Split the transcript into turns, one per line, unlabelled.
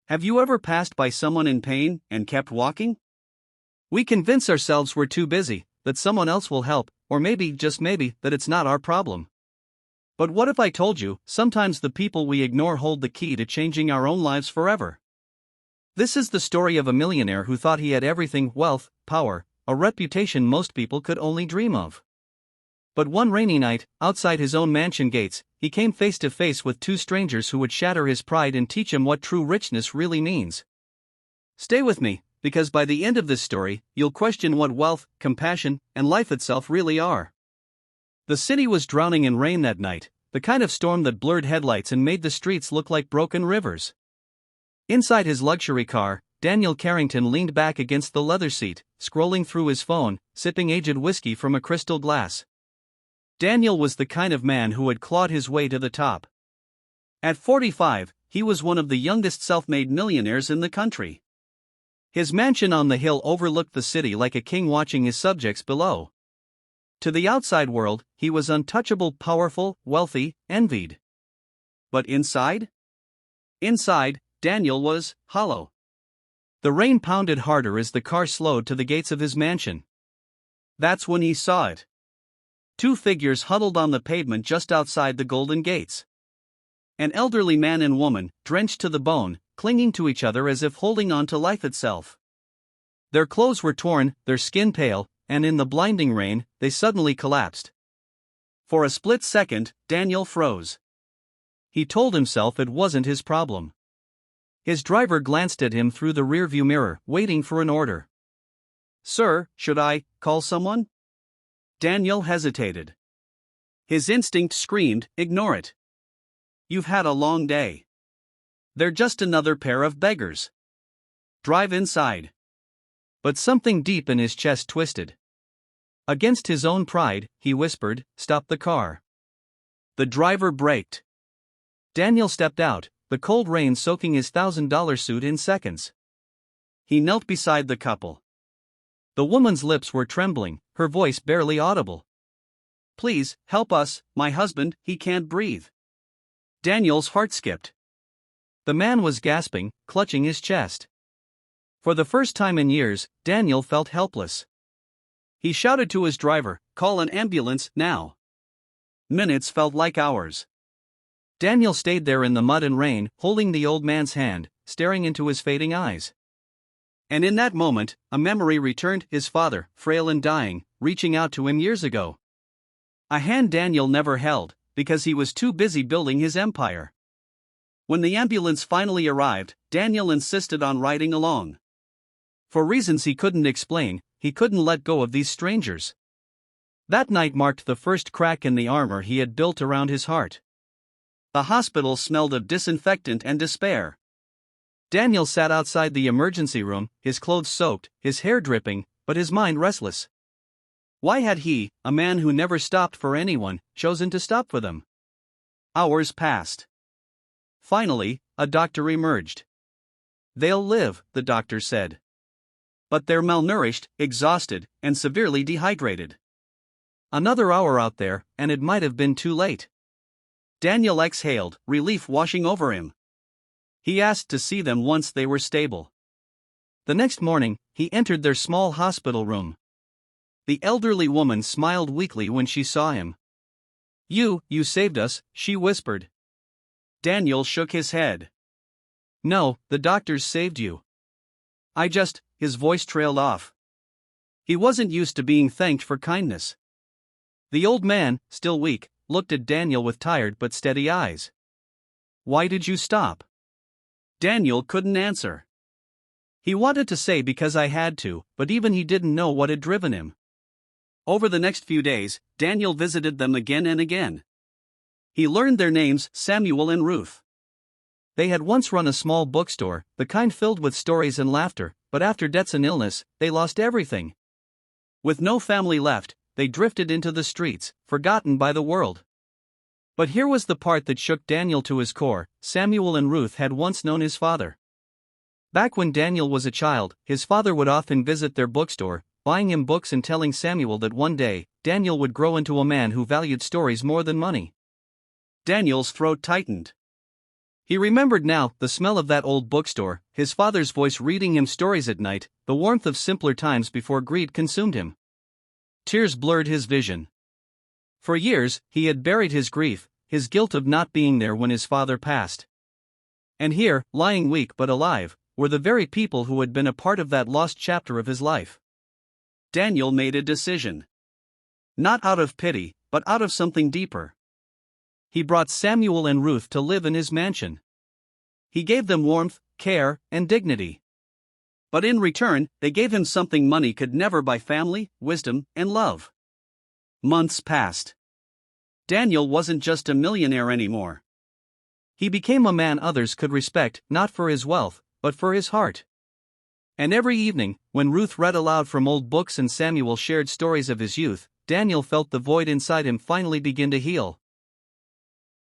Have you ever passed by someone in pain and kept walking? We convince ourselves we're too busy, that someone else will help, or maybe, just maybe, that it's not our problem. But what if I told you, sometimes the people we ignore hold the key to changing our own lives forever? This is the story of a millionaire who thought he had everything: wealth, power, a reputation most people could only dream of. But one rainy night, outside his own mansion gates, he came face to face with two strangers who would shatter his pride and teach him what true richness really means. Stay with me, because by the end of this story, you'll question what wealth, compassion, and life itself really are. The city was drowning in rain that night, the kind of storm that blurred headlights and made the streets look like broken rivers. Inside his luxury car, Daniel Carrington leaned back against the leather seat, scrolling through his phone, sipping aged whiskey from a crystal glass. Daniel was the kind of man who had clawed his way to the top. At 45, he was one of the youngest self-made millionaires in the country. His mansion on the hill overlooked the city like a king watching his subjects below. To the outside world, he was untouchable, powerful, wealthy, envied. But inside? Inside, Daniel was hollow. The rain pounded harder as the car slowed to the gates of his mansion. That's when he saw it. Two figures huddled on the pavement just outside the Golden Gates. An elderly man and woman, drenched to the bone, clinging to each other as if holding on to life itself. Their clothes were torn, their skin pale, and in the blinding rain, they suddenly collapsed. For a split second, Daniel froze. He told himself it wasn't his problem. His driver glanced at him through the rearview mirror, waiting for an order. "Sir, should I call someone?" Daniel hesitated. His instinct screamed, "Ignore it. You've had a long day. They're just another pair of beggars. Drive inside." But something deep in his chest twisted. Against his own pride, he whispered, "Stop the car." The driver braked. Daniel stepped out, the cold rain soaking his $1,000 suit in seconds. He knelt beside the couple. The woman's lips were trembling, her voice barely audible. "Please, help us, my husband, he can't breathe." Daniel's heart skipped. The man was gasping, clutching his chest. For the first time in years, Daniel felt helpless. He shouted to his driver, "Call an ambulance, now." Minutes felt like hours. Daniel stayed there in the mud and rain, holding the old man's hand, staring into his fading eyes. And in that moment, a memory returned: his father, frail and dying, reaching out to him years ago. A hand Daniel never held, because he was too busy building his empire. When the ambulance finally arrived, Daniel insisted on riding along. For reasons he couldn't explain, he couldn't let go of these strangers. That night marked the first crack in the armor he had built around his heart. The hospital smelled of disinfectant and despair. Daniel sat outside the emergency room, his clothes soaked, his hair dripping, but his mind restless. Why had he, a man who never stopped for anyone, chosen to stop for them? Hours passed. Finally, a doctor emerged. "They'll live," the doctor said. "But they're malnourished, exhausted, and severely dehydrated." Another hour out there, and it might have been too late. Daniel exhaled, relief washing over him. He asked to see them once they were stable. The next morning, he entered their small hospital room. The elderly woman smiled weakly when she saw him. You saved us," she whispered. Daniel shook his head. "No, the doctors saved you. His voice trailed off. He wasn't used to being thanked for kindness. The old man, still weak, looked at Daniel with tired but steady eyes. "Why did you stop?" Daniel couldn't answer. He wanted to say because I had to, but even he didn't know what had driven him. Over the next few days, Daniel visited them again and again. He learned their names: Samuel and Ruth. They had once run a small bookstore, the kind filled with stories and laughter, but after debts and illness, they lost everything. With no family left, they drifted into the streets, forgotten by the world. But here was the part that shook Daniel to his core: Samuel and Ruth had once known his father. Back when Daniel was a child, his father would often visit their bookstore, buying him books and telling Samuel that one day, Daniel would grow into a man who valued stories more than money. Daniel's throat tightened. He remembered now the smell of that old bookstore, his father's voice reading him stories at night, the warmth of simpler times before greed consumed him. Tears blurred his vision. For years, he had buried his grief, his guilt of not being there when his father passed. And here, lying weak but alive, were the very people who had been a part of that lost chapter of his life. Daniel made a decision. Not out of pity, but out of something deeper. He brought Samuel and Ruth to live in his mansion. He gave them warmth, care, and dignity. But in return, they gave him something money could never buy: family, wisdom, and love. Months passed. Daniel wasn't just a millionaire anymore. He became a man others could respect, not for his wealth, but for his heart. And every evening, when Ruth read aloud from old books and Samuel shared stories of his youth, Daniel felt the void inside him finally begin to heal.